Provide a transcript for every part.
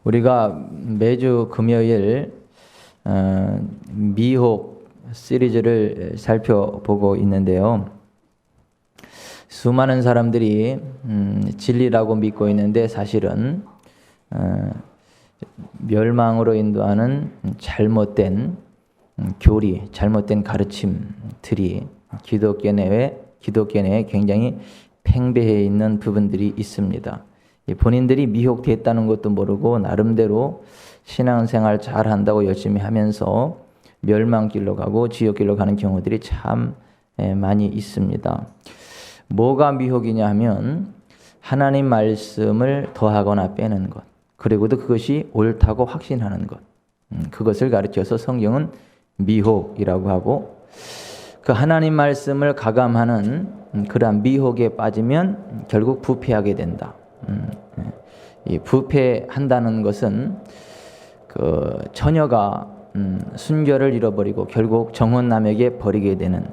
우리가 매주 금요일 미혹 시리즈를 살펴보고 있는데요. 수많은 사람들이 진리라고 믿고 있는데 사실은 멸망으로 인도하는 잘못된 교리, 잘못된 가르침들이 기독교 내에 굉장히 팽배해 있는 부분들이 있습니다. 본인들이 미혹됐다는 것도 모르고 나름대로 신앙생활 잘 한다고 열심히 하면서 멸망길로 가고 지옥길로 가는 경우들이 참 많이 있습니다. 뭐가 미혹이냐 하면 하나님 말씀을 더하거나 빼는 것, 그리고도 그것이 옳다고 확신하는 것, 그것을 가르쳐서 성경은 미혹이라고 하고, 그 하나님 말씀을 가감하는 그러한 미혹에 빠지면 결국 부패하게 된다. 이 부패한다는 것은 그 처녀가 순결을 잃어버리고 결국 정혼남에게 버리게 되는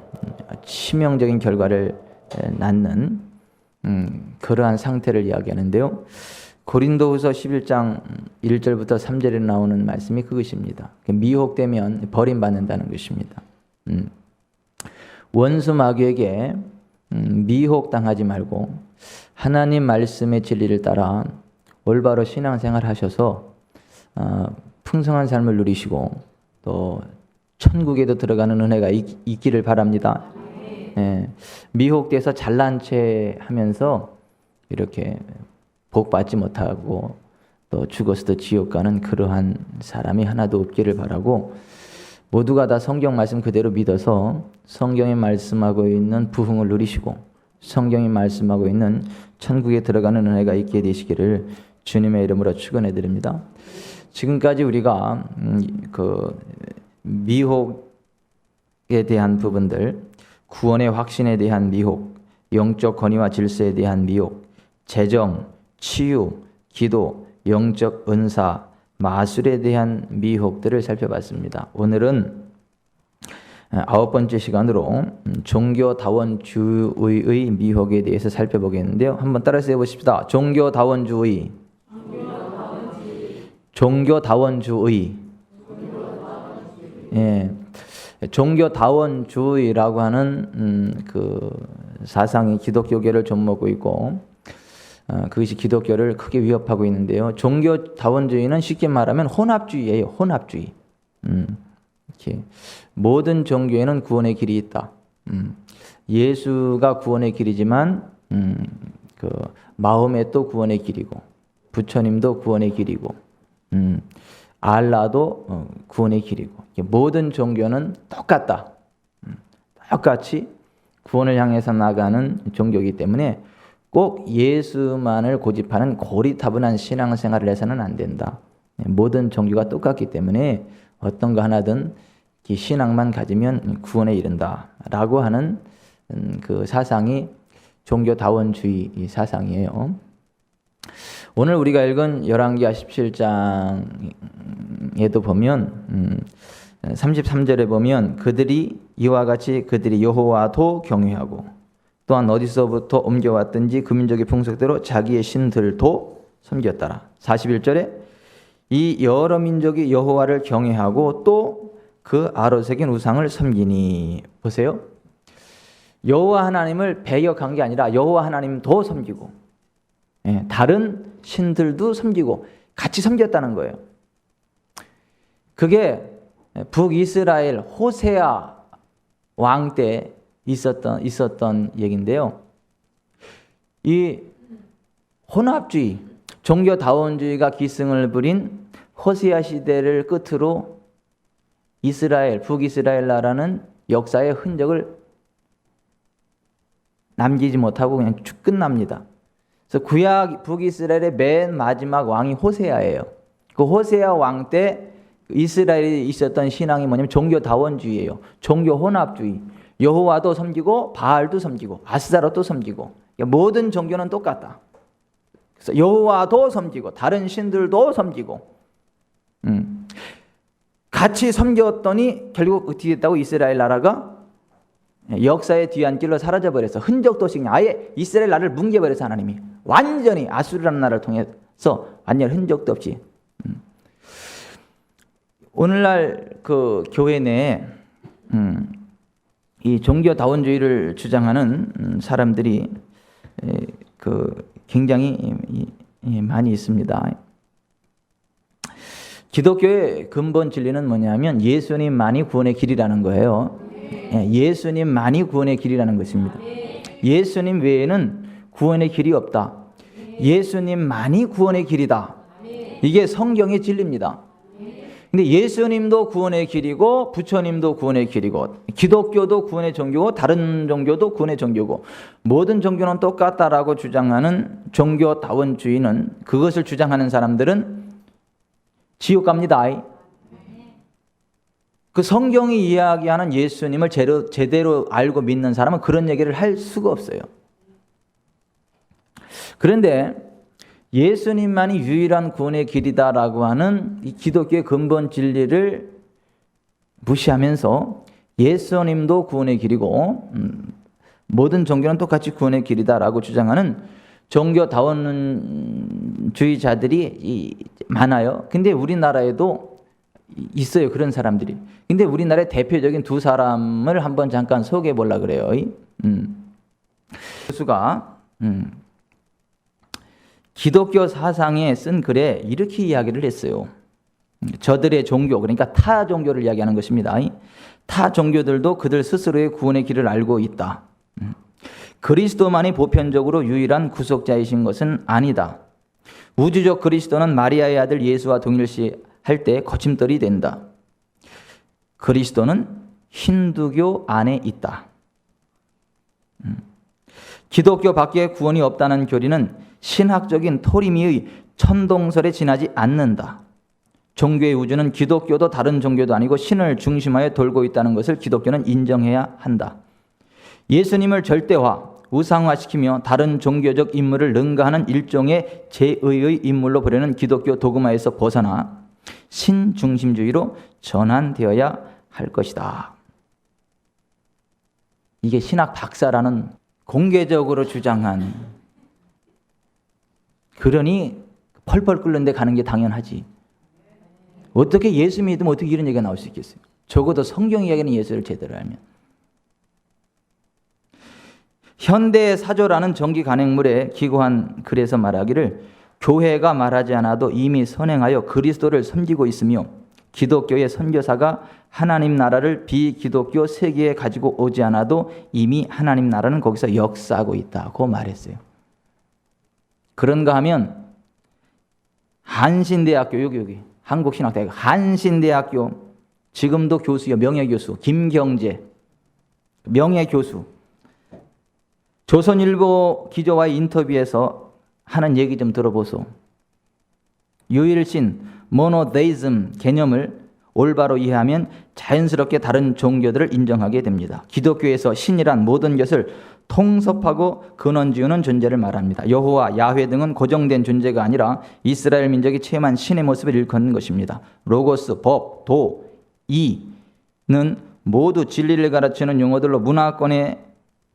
치명적인 결과를 낳는 그러한 상태를 이야기하는데요. 고린도후서 11장 1절부터 3절에 나오는 말씀이 그것입니다. 미혹되면 버림받는다는 것입니다. 원수 마귀에게 미혹당하지 말고 하나님 말씀의 진리를 따라 올바로 신앙생활 하셔서 풍성한 삶을 누리시고 또 천국에도 들어가는 은혜가 있기를 바랍니다. 미혹돼서 잘난 체 하면서 이렇게 복 받지 못하고 또 죽어서도 지옥 가는 그러한 사람이 하나도 없기를 바라고, 모두가 다 성경 말씀 그대로 믿어서 성경이 말씀하고 있는 부흥을 누리시고 성경이 말씀하고 있는 천국에 들어가는 은혜가 있게 되시기를 주님의 이름으로 축원해 드립니다. 지금까지 우리가 그 미혹에 대한 부분들, 구원의 확신에 대한 미혹, 영적 권위와 질서에 대한 미혹, 재정, 치유, 기도, 영적 은사, 마술에 대한 미혹들을 살펴봤습니다. 오늘은 9번째 시간으로 종교다원주의의 미혹에 대해서 살펴보겠는데요. 한번 따라서 해보십시다. 종교다원주의. 종교다원주의. 예. 종교다원주의라고 하는 그 사상이 기독교계를 좀먹고 있고, 그것이 기독교를 크게 위협하고 있는데요. 종교다원주의는 쉽게 말하면 혼합주의예요. 혼합주의. 이렇게 모든 종교에는 구원의 길이 있다. 예수가 구원의 길이지만 그 마음에 또 구원의 길이고, 부처님도 구원의 길이고, 알라도 구원의 길이고, 모든 종교는 똑같다. 똑같이 구원을 향해서 나가는 종교이기 때문에 꼭 예수만을 고집하는 고리타분한 신앙생활을 해서는 안 된다. 모든 종교가 똑같기 때문에 어떤 거 하나든 신앙만 가지면 구원에 이른다라고 하는 그 사상이 종교다원주의 사상이에요. 오늘 우리가 읽은 열왕기하 17장에도 보면 33절에 보면 그들이 이와 같이 그들이 여호와도 경외하고 또한 어디서부터 옮겨왔든지 그 민족의 풍속대로 자기의 신들도 섬겼더라. 41절에 이 여러 민족이 여호와를 경외하고 또 그 아로새긴 우상을 섬기니. 보세요. 여호와 하나님을 배역한 게 아니라 여호와 하나님도 섬기고 다른 신들도 섬기고 같이 섬겼다는 거예요. 그게 북이스라엘 호세아 왕 때 있었던 얘기인데요. 이 혼합주의, 종교다원주의가 기승을 부린 호세아 시대를 끝으로 북이스라엘 나라는 역사의 흔적을 남기지 못하고 그냥 쭉 끝납니다. 그래서 구약 북이스라엘의 맨 마지막 왕이 호세아예요. 그 호세아 왕 때 이스라엘에 있었던 신앙이 뭐냐면 종교다원주의예요. 종교 혼합주의. 여호와도 섬기고 바알도 섬기고 아스타롯도 섬기고, 모든 종교는 똑같다. 그래서 여호와도 섬기고 다른 신들도 섬기고 같이 섬겼더니 결국 어떻게 됐다고? 이스라엘 나라가 역사의 뒤안길로 사라져버려서 흔적도 없이 아예 이스라엘 나라를 뭉개버려서 하나님이 완전히 아수르라는 나라를 통해서 완전 흔적도 없이 오늘날 그 교회 내에 이 종교다원주의를 주장하는 사람들이 굉장히 많이 있습니다. 기독교의 근본 진리는 뭐냐면 예수님만이 구원의 길이라는 거예요. 예수님만이 구원의 길이라는 것입니다. 예수님 외에는 구원의 길이 없다. 예수님만이 구원의 길이다. 이게 성경의 진리입니다. 근데 예수님도 구원의 길이고 부처님도 구원의 길이고 기독교도 구원의 종교고 다른 종교도 구원의 종교고 모든 종교는 똑같다라고 주장하는 종교다원주의는, 그것을 주장하는 사람들은 지옥 갑니다. 그 성경이 이야기하는 예수님을 제대로 알고 믿는 사람은 그런 얘기를 할 수가 없어요. 그런데 예수님만이 유일한 구원의 길이다라고 하는 이 기독교의 근본 진리를 무시하면서 예수님도 구원의 길이고 모든 종교는 똑같이 구원의 길이다라고 주장하는 종교다원주의자들이 많아요. 근데 우리나라에도 있어요, 그런 사람들이. 근데 우리나라의 대표적인 두 사람을 한번 잠깐 소개해 보려고 그래요. 교수가 기독교 사상에 쓴 글에 이렇게 이야기를 했어요. 저들의 종교, 그러니까 타 종교를 이야기하는 것입니다. 타 종교들도 그들 스스로의 구원의 길을 알고 있다. 그리스도만이 보편적으로 유일한 구속자이신 것은 아니다. 우주적 그리스도는 마리아의 아들 예수와 동일시할 때 거침돌이 된다. 그리스도는 힌두교 안에 있다. 기독교 밖에 구원이 없다는 교리는 신학적인 토리미의 천동설에 지나지 않는다. 종교의 우주는 기독교도 다른 종교도 아니고 신을 중심하여 돌고 있다는 것을 기독교는 인정해야 한다. 예수님을 절대화, 우상화시키며 다른 종교적 인물을 능가하는 일종의 제의의 인물로 보려는 기독교 도그마에서 벗어나 신중심주의로 전환되어야 할 것이다. 이게 신학 박사라는 공개적으로 주장한, 그러니 펄펄 끓는데 가는 게 당연하지. 어떻게 예수 믿으면 어떻게 이런 얘기가 나올 수 있겠어요? 적어도 성경 이야기는 예수를 제대로 알면. 현대의 사조라는 정기 간행물에 기고한 글에서 말하기를 교회가 말하지 않아도 이미 선행하여 그리스도를 섬기고 있으며 기독교의 선교사가 하나님 나라를 비기독교 세계에 가지고 오지 않아도 이미 하나님 나라는 거기서 역사하고 있다고 말했어요. 그런가 하면 한신대학교, 여기 한국신학대학 한신대학교 지금도 교수요, 명예교수 김경재 명예교수, 조선일보 기자와의 인터뷰에서 하는 얘기 좀 들어보소. 유일신 모노데이즘 개념을 올바로 이해하면 자연스럽게 다른 종교들을 인정하게 됩니다. 기독교에서 신이란 모든 것을 통섭하고 근원지우는 존재를 말합니다. 여호와, 야훼 등은 고정된 존재가 아니라 이스라엘 민족이 체험한 신의 모습을 일컫는 것입니다. 로고스, 법, 도, 이는 모두 진리를 가르치는 용어들로 문화권에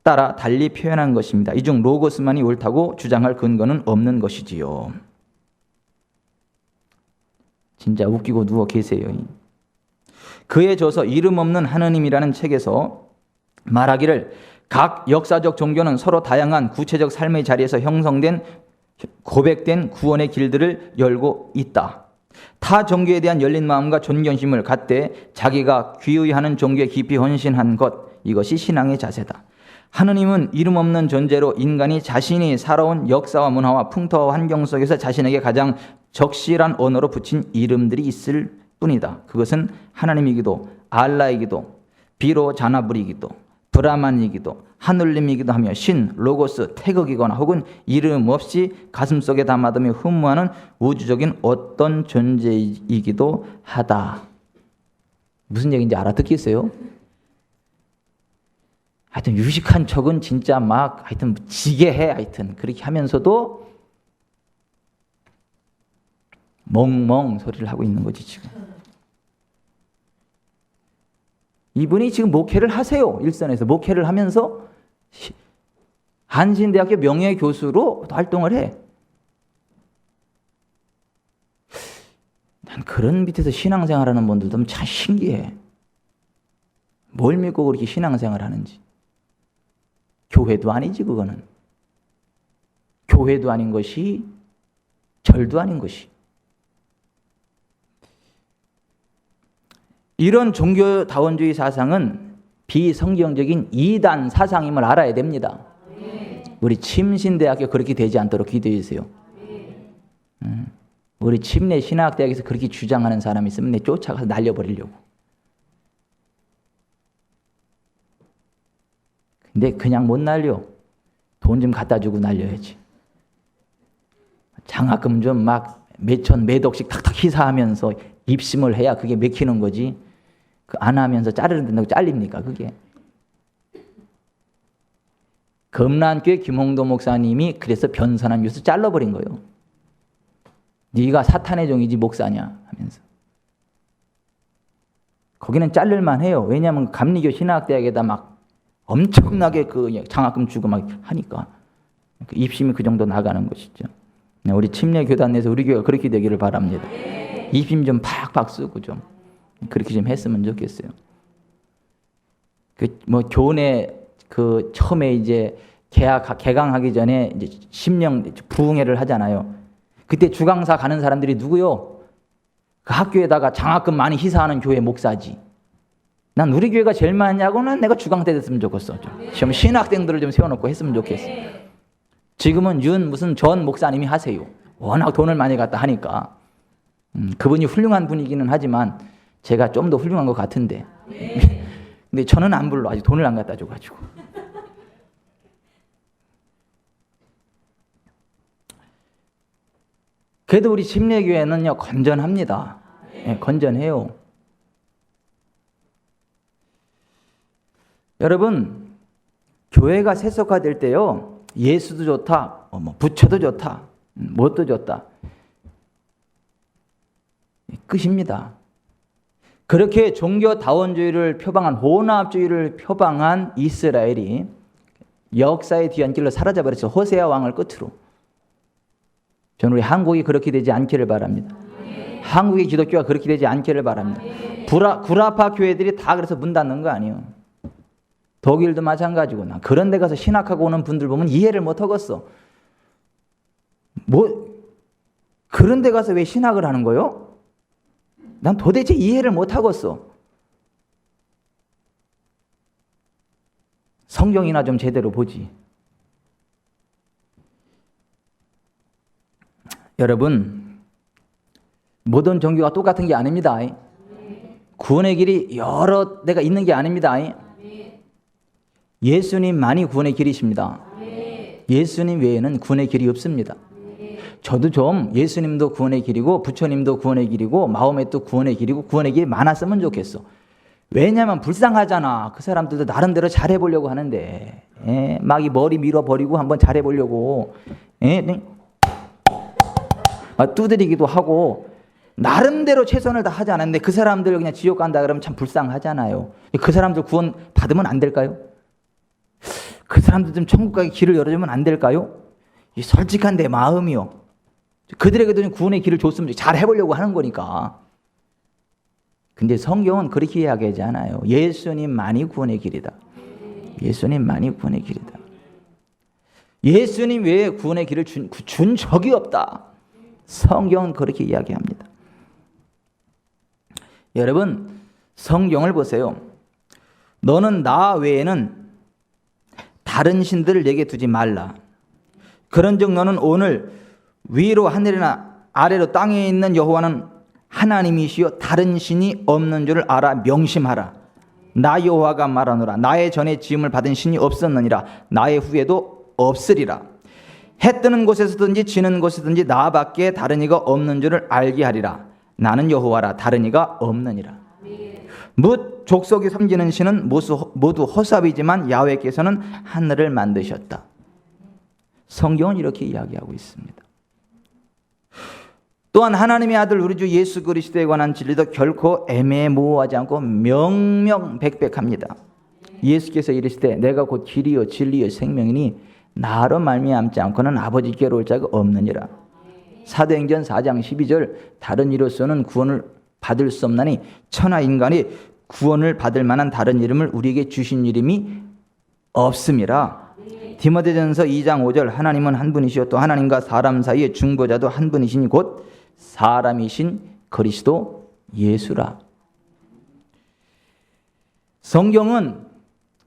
따라 달리 표현한 것입니다. 이 중 로고스만이 옳다고 주장할 근거는 없는 것이지요. 진짜 웃기고 누워 계세요. 그에 져서 이름 없는 하느님이라는 책에서 말하기를 각 역사적 종교는 서로 다양한 구체적 삶의 자리에서 형성된 고백된 구원의 길들을 열고 있다. 타 종교에 대한 열린 마음과 존경심을 갖되 자기가 귀의하는 종교에 깊이 헌신한 것, 이것이 신앙의 자세다. 하느님은 이름 없는 존재로 인간이 자신이 살아온 역사와 문화와 풍토와 환경 속에서 자신에게 가장 적실한 언어로 붙인 이름들이 있을 뿐이다. 그것은 하나님이기도 알라이기도 비로 자나불이기도 브라만이기도 하늘님이기도 하며 신, 로고스, 태극이거나 혹은 이름 없이 가슴속에 담아두며 흠모하는 우주적인 어떤 존재이기도 하다. 무슨 얘기인지 알아듣겠어요? 하여튼 유식한 척은 진짜 막 하여튼 지게해. 하여튼 그렇게 하면서도 멍멍 소리를 하고 있는 거지 지금. 이분이 지금 목회를 하세요. 일선에서 목회를 하면서 한신대학교 명예교수로 활동을 해. 난 그런 밑에서 신앙생활하는 분들도 참 신기해. 뭘 믿고 그렇게 신앙생활 하는지. 교회도 아니지 그거는. 교회도 아닌 것이 절도 아닌 것이. 이런 종교다원주의 사상은 비성경적인 이단 사상임을 알아야 됩니다. 우리 침신대학교 그렇게 되지 않도록 기도해 주세요. 우리 침례 신학대학에서 그렇게 주장하는 사람이 있으면 내 쫓아가서 날려버리려고. 근데 그냥 못 날려. 돈 좀 갖다 주고 날려야지. 장학금 좀 막 몇천 몇억씩 탁탁 희사하면서 입심을 해야 그게 맥히는 거지. 그 안 하면서 자르는 된다고 잘립니까 그게. 금란교회 김홍도 목사님이 그래서 변선한 뉴스 잘라버린 거예요. 네가 사탄의 종이지 목사냐 하면서. 거기는 자를만 해요. 왜냐하면 감리교 신학대학에다 막 엄청나게 그 장학금 주고 막 하니까 입심이 그 정도 나가는 것이죠. 우리 침례 교단 내에서 우리 교회가 그렇게 되기를 바랍니다. 입심 좀 팍팍 쓰고 좀 그렇게 좀 했으면 좋겠어요. 그 뭐 교내 그 처음에 이제 개강하기 전에 이제 심령 부흥회를 하잖아요. 그때 주강사 가는 사람들이 누구요? 그 학교에다가 장학금 많이 희사하는 교회 목사지. 난 우리 교회가 제일 많냐고는 내가 주강대 됐으면 좋겠어. 좀 신학생들을 좀 세워놓고 했으면 좋겠어. 지금은 무슨 전 목사님이 하세요. 워낙 돈을 많이 갖다 하니까. 그분이 훌륭한 분이기는 하지만 제가 좀 더 훌륭한 것 같은데. 근데 저는 안 불러. 아직 돈을 안 갖다 줘가지고. 그래도 우리 침례교회는요 건전합니다. 네, 건전해요. 여러분, 교회가 세속화될 때요 예수도 좋다, 부처도 좋다, 뭣도 좋다 끝입니다. 그렇게 종교다원주의를 표방한 혼합주의를 표방한 이스라엘이 역사의 뒤안길로 사라져버렸죠. 호세아 왕을 끝으로. 저는 우리 한국이 그렇게 되지 않기를 바랍니다. 한국의 기독교가 그렇게 되지 않기를 바랍니다. 구라파 교회들이 다 그래서 문 닫는 거 아니에요. 독일도 마찬가지고. 나 그런 데 가서 신학하고 오는 분들 보면 이해를 못 하겠어. 그런 데 가서 왜 신학을 하는 거요? 난 도대체 이해를 못 하겠어. 성경이나 좀 제대로 보지. 여러분, 모든 종교가 똑같은 게 아닙니다. 구원의 길이 여러 데가 있는 게 아닙니다. 예수님만이 구원의 길이십니다. 예수님 외에는 구원의 길이 없습니다. 저도 좀 예수님도 구원의 길이고 부처님도 구원의 길이고 마호메도 구원의 길이고 구원의 길이 많았으면 좋겠어. 왜냐하면 불쌍하잖아. 그 사람들도 나름대로 잘해보려고 하는데 막 이 머리 밀어버리고 한번 잘해보려고 두드리기도 하고 나름대로 최선을 다 하지 않았는데 그 사람들 그냥 지옥 간다 그러면 참 불쌍하잖아요. 그 사람들 구원 받으면 안 될까요? 그 사람들 좀 천국 가기 길을 열어주면 안 될까요? 이 솔직한 내 마음이요. 그들에게도 좀 구원의 길을 줬으면 잘 해보려고 하는 거니까. 근데 성경은 그렇게 이야기하지 않아요. 예수님만이 구원의 길이다. 예수님만이 구원의 길이다. 예수님 외에 구원의 길을 준 적이 없다. 성경은 그렇게 이야기합니다. 여러분, 성경을 보세요. 너는 나 외에는 다른 신들을 내게 두지 말라. 그런즉 너는 오늘 위로 하늘이나 아래로 땅에 있는 여호와는 하나님이시요 다른 신이 없는 줄을 알아 명심하라. 나 여호와가 말하노라. 나의 전에 지음을 받은 신이 없었느니라. 나의 후에도 없으리라. 해 뜨는 곳에서든지 지는 곳에서든지 나밖에 다른 이가 없는 줄을 알게 하리라. 나는 여호와라. 다른 이가 없느니라. 뭇 족속이 섬기는 신은 모두 허사이지만 야훼께서는 하늘을 만드셨다. 성경은 이렇게 이야기하고 있습니다. 또한 하나님의 아들 우리 주 예수 그리스도에 관한 진리도 결코 애매모호하지 않고 명명백백합니다. 예수께서 이르시되 내가 곧 길이요 진리요 생명이니 나로 말미암지 않고는 아버지께로 올 자가 없느니라. 사도행전 4장 12절 다른 이로서는 구원을 받을 수 없나니 천하 인간이 구원을 받을 만한 다른 이름을 우리에게 주신 이름이 없음이라. 디모데전서 2장 5절 하나님은 한 분이시요 또 하나님과 사람 사이의 중보자도 한 분이시니 곧 사람이신 그리스도 예수라. 성경은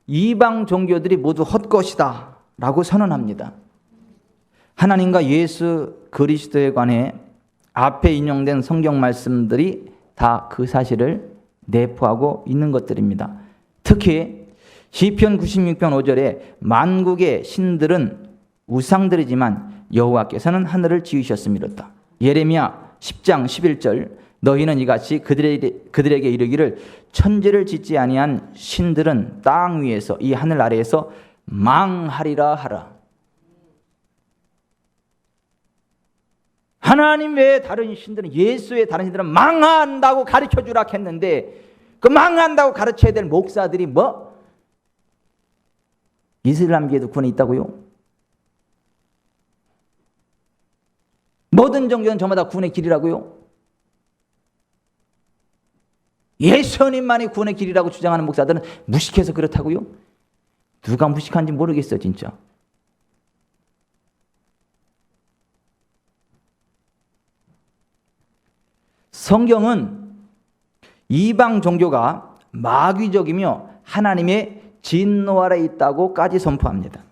이방 종교들이 모두 헛것이다 라고 선언합니다. 하나님과 예수 그리스도에 관해 앞에 인용된 성경 말씀들이 다 그 사실을 내포하고 있는 것들입니다. 특히 시편 96편 5절에 만국의 신들은 우상들이지만 여호와께서는 하늘을 지으셨음이로다. 예레미야 10장 11절 너희는 이같이 그들에게 이르기를 천지를 짓지 아니한 신들은 땅 위에서 이 하늘 아래에서 망하리라 하라. 하나님 외에 다른 신들은, 예수 외에 다른 신들은 망한다고 가르쳐주라 했는데 그 망한다고 가르쳐야 될 목사들이 뭐? 이슬람계에도 구원이 있다고요? 모든 종교는 저마다 구원의 길이라고요? 예수님만이 구원의 길이라고 주장하는 목사들은 무식해서 그렇다고요? 누가 무식한지 모르겠어 진짜. 성경은 이방 종교가 마귀적이며 하나님의 진노 아래 있다고까지 선포합니다.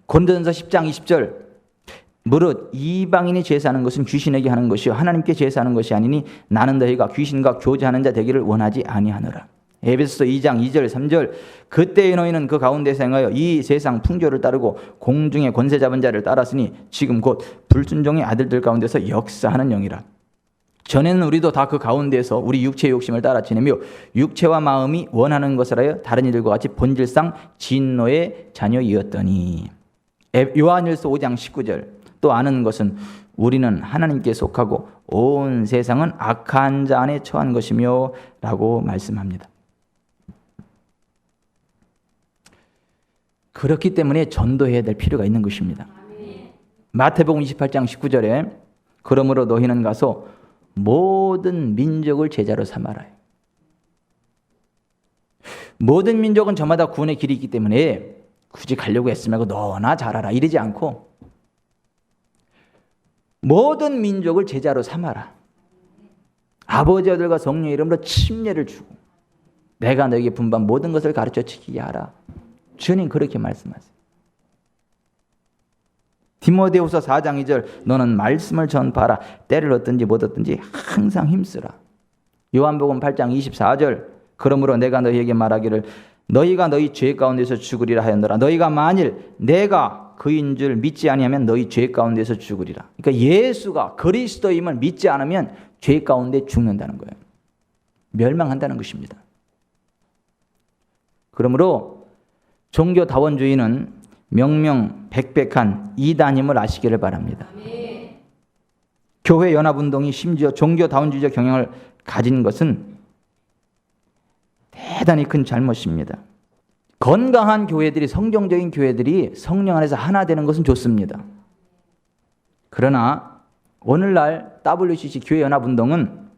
고린도전서 10장 20절 무릇 이방인이 제사하는 것은 귀신에게 하는 것이요 하나님께 제사하는 것이 아니니 나는 너희가 귀신과 교제하는 자 되기를 원하지 아니하노라. 에베소서 2장 2절 3절 그때의 너희는 그 가운데서 행하여 이 세상 풍조를 따르고 공중의 권세 잡은 자를 따랐으니 지금 곧 불순종의 아들들 가운데서 역사하는 영이라. 전에는 우리도 다 그 가운데서 우리 육체의 욕심을 따라 지내며 육체와 마음이 원하는 것을 하여 다른 이들과 같이 본질상 진노의 자녀이었더니. 요한일서 5장 19절 또 아는 것은 우리는 하나님께 속하고 온 세상은 악한 자 안에 처한 것이며 라고 말씀합니다. 그렇기 때문에 전도해야 될 필요가 있는 것입니다. 마태복음 28장 19절에 그러므로 너희는 가서 모든 민족을 제자로 삼아라. 모든 민족은 저마다 구원의 길이 있기 때문에 굳이 가려고 애쓰지 말고 너나 잘하라 이러지 않고 모든 민족을 제자로 삼아라. 아버지 아들과 성령의 이름으로 침례를 주고 내가 너에게 분반 모든 것을 가르쳐 지키게 하라. 주님 그렇게 말씀하세요. 디모데후서 4장 2절 너는 말씀을 전파하라. 때를 얻든지 못 얻든지 항상 힘쓰라. 요한복음 8장 24절 그러므로 내가 너희에게 말하기를 너희가 너희 죄 가운데서 죽으리라 하였노라. 너희가 만일 내가 그인 줄 믿지 아니하면 너희 죄 가운데서 죽으리라. 그러니까 예수가 그리스도임을 믿지 않으면 죄 가운데 죽는다는 거예요. 멸망한다는 것입니다. 그러므로 종교다원주의는 명명백백한 이단임을 아시기를 바랍니다. 교회 연합운동이 심지어 종교다원주의적 경향을 가진 것은 대단히 큰 잘못입니다. 건강한 교회들이, 성경적인 교회들이 성령 안에서 하나 되는 것은 좋습니다. 그러나 오늘날 WCC 교회 연합운동은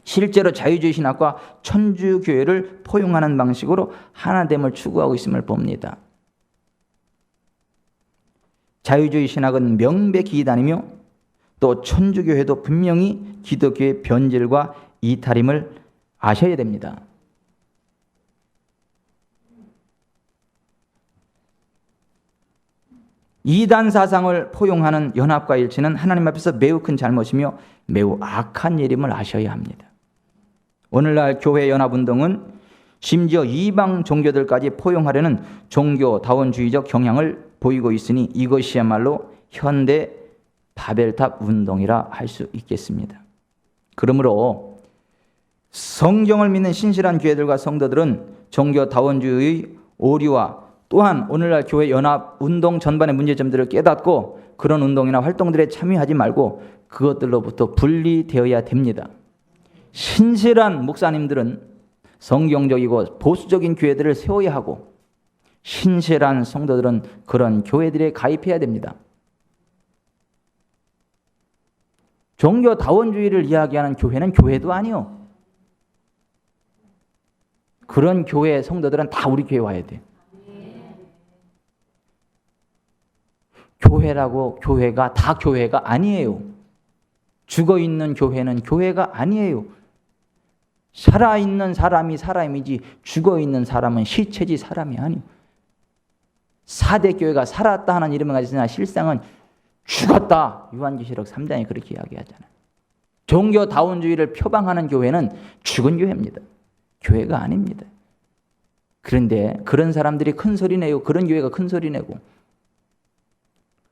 실제로 자유주의 신학과 천주교회를 포용하는 방식으로 하나됨을 추구하고 있음을 봅니다. 자유주의 신학은 명백히 이단이며 또 천주교회도 분명히 기독교의 변질과 이탈임을 아셔야 됩니다. 이단 사상을 포용하는 연합과 일치는 하나님 앞에서 매우 큰 잘못이며 매우 악한 일임을 아셔야 합니다. 오늘날 교회 연합운동은 심지어 이방 종교들까지 포용하려는 종교다원주의적 경향을 보이고 있으니 이것이야말로 현대 바벨탑 운동이라 할 수 있겠습니다. 그러므로 성경을 믿는 신실한 교회들과 성도들은 종교다원주의의 오류와 또한 오늘날 교회 연합운동 전반의 문제점들을 깨닫고 그런 운동이나 활동들에 참여하지 말고 그것들로부터 분리되어야 됩니다. 신실한 목사님들은 성경적이고 보수적인 교회들을 세워야 하고 신실한 성도들은 그런 교회들에 가입해야 됩니다. 종교다원주의를 이야기하는 교회는 교회도 아니요. 그런 교회 성도들은 다 우리 교회 와야 돼. 교회가 다 교회가 아니에요. 죽어있는 교회는 교회가 아니에요. 살아있는 사람이 사람이지 죽어있는 사람은 시체지 사람이 아니에요. 4대 교회가 살았다 하는 이름을 가지으나 실상은 죽었다. 요한계시록 3장에 그렇게 이야기하잖아요. 종교다원주의를 표방하는 교회는 죽은 교회입니다. 교회가 아닙니다. 그런데 그런 사람들이 큰 소리 내요. 그런 교회가 큰 소리 내고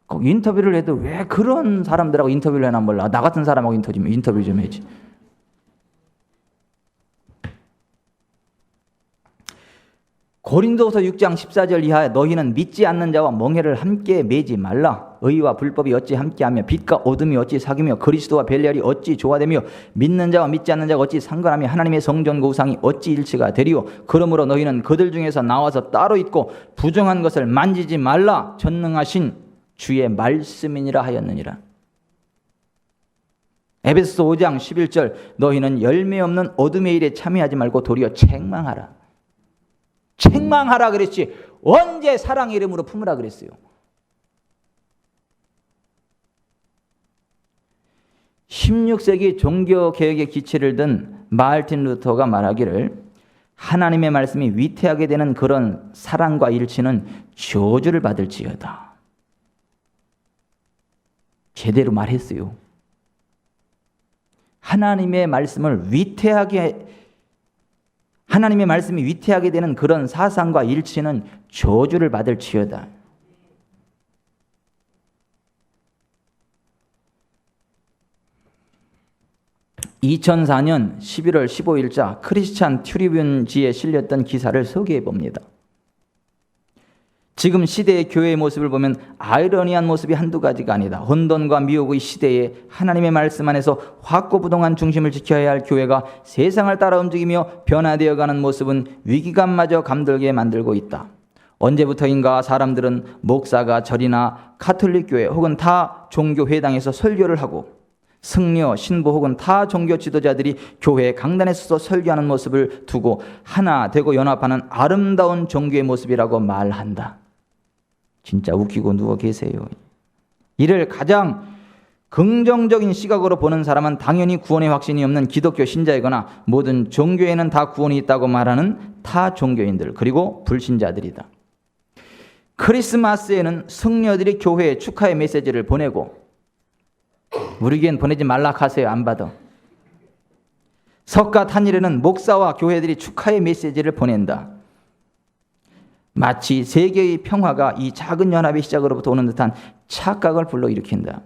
꼭 인터뷰를 해도 왜 그런 사람들하고 인터뷰를 해나 몰라. 나 같은 사람하고 인터뷰 좀 해야지. 고린도서 6장 14절 이하에 너희는 믿지 않는 자와 멍해를 함께 매지 말라. 의와 불법이 어찌 함께하며 빛과 어둠이 어찌 사귀며 그리스도와 벨리알이 어찌 조화되며 믿는 자와 믿지 않는 자가 어찌 상관하며 하나님의 성전과 우상이 어찌 일치가 되리요. 그러므로 너희는 그들 중에서 나와서 따로 있고 부정한 것을 만지지 말라. 전능하신 주의 말씀이니라 하였느니라. 에베소서 5장 11절 너희는 열매 없는 어둠의 일에 참여하지 말고 도리어 책망하라. 책망하라 그랬지 언제 사랑의 이름으로 품으라 그랬어요. 16세기 종교개혁의 기치를 든 마르틴 루터가 말하기를 하나님의 말씀이 위태하게 되는 그런 사랑과 일치는 저주를 받을지어다. 제대로 말했어요. 하나님의 말씀이 위태하게 되는 그런 사상과 일치는 저주를 받을지어다. (2004년 11월 15일자) 크리스찬 트리뷴지에 실렸던 기사를 소개해 봅니다. 지금 시대의 교회의 모습을 보면 아이러니한 모습이 한두 가지가 아니다. 혼돈과 미혹의 시대에 하나님의 말씀 안에서 확고부동한 중심을 지켜야 할 교회가 세상을 따라 움직이며 변화되어가는 모습은 위기감마저 감돌게 만들고 있다. 언제부터인가 사람들은 목사가 절이나 가톨릭 교회 혹은 타 종교 회당에서 설교를 하고 승려, 신부 혹은 타 종교 지도자들이 교회 강단에 서서 설교하는 모습을 두고 하나 되고 연합하는 아름다운 종교의 모습이라고 말한다. 진짜 웃기고 누워 계세요. 이를 가장 긍정적인 시각으로 보는 사람은 당연히 구원의 확신이 없는 기독교 신자이거나 모든 종교에는 다 구원이 있다고 말하는 타 종교인들 그리고 불신자들이다. 크리스마스에는 승려들이 교회에 축하의 메시지를 보내고 우리 교회는 보내지 말라 하세요. 안 받아. 석가 탄일에는 목사와 교회들이 축하의 메시지를 보낸다. 마치 세계의 평화가 이 작은 연합의 시작으로부터 오는 듯한 착각을 불러일으킨다.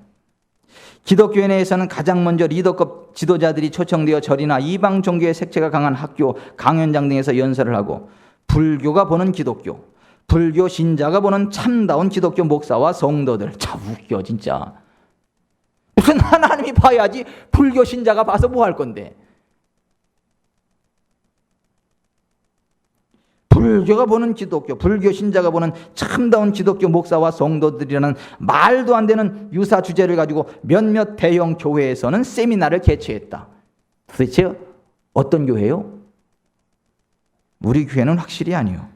기독교 내에서는 가장 먼저 리더급 지도자들이 초청되어 절이나 이방 종교의 색채가 강한 학교, 강연장 등에서 연설을 하고 불교가 보는 기독교, 불교 신자가 보는 참다운 기독교 목사와 성도들. 참 웃겨 진짜. 무슨 하나님이 봐야지 불교 신자가 봐서 뭐 할 건데. 불교가 보는 기독교, 불교 신자가 보는 참다운 기독교 목사와 성도들이라는 말도 안 되는 유사 주제를 가지고 몇몇 대형 교회에서는 세미나를 개최했다. 도대체 어떤 교회요? 우리 교회는 확실히 아니요.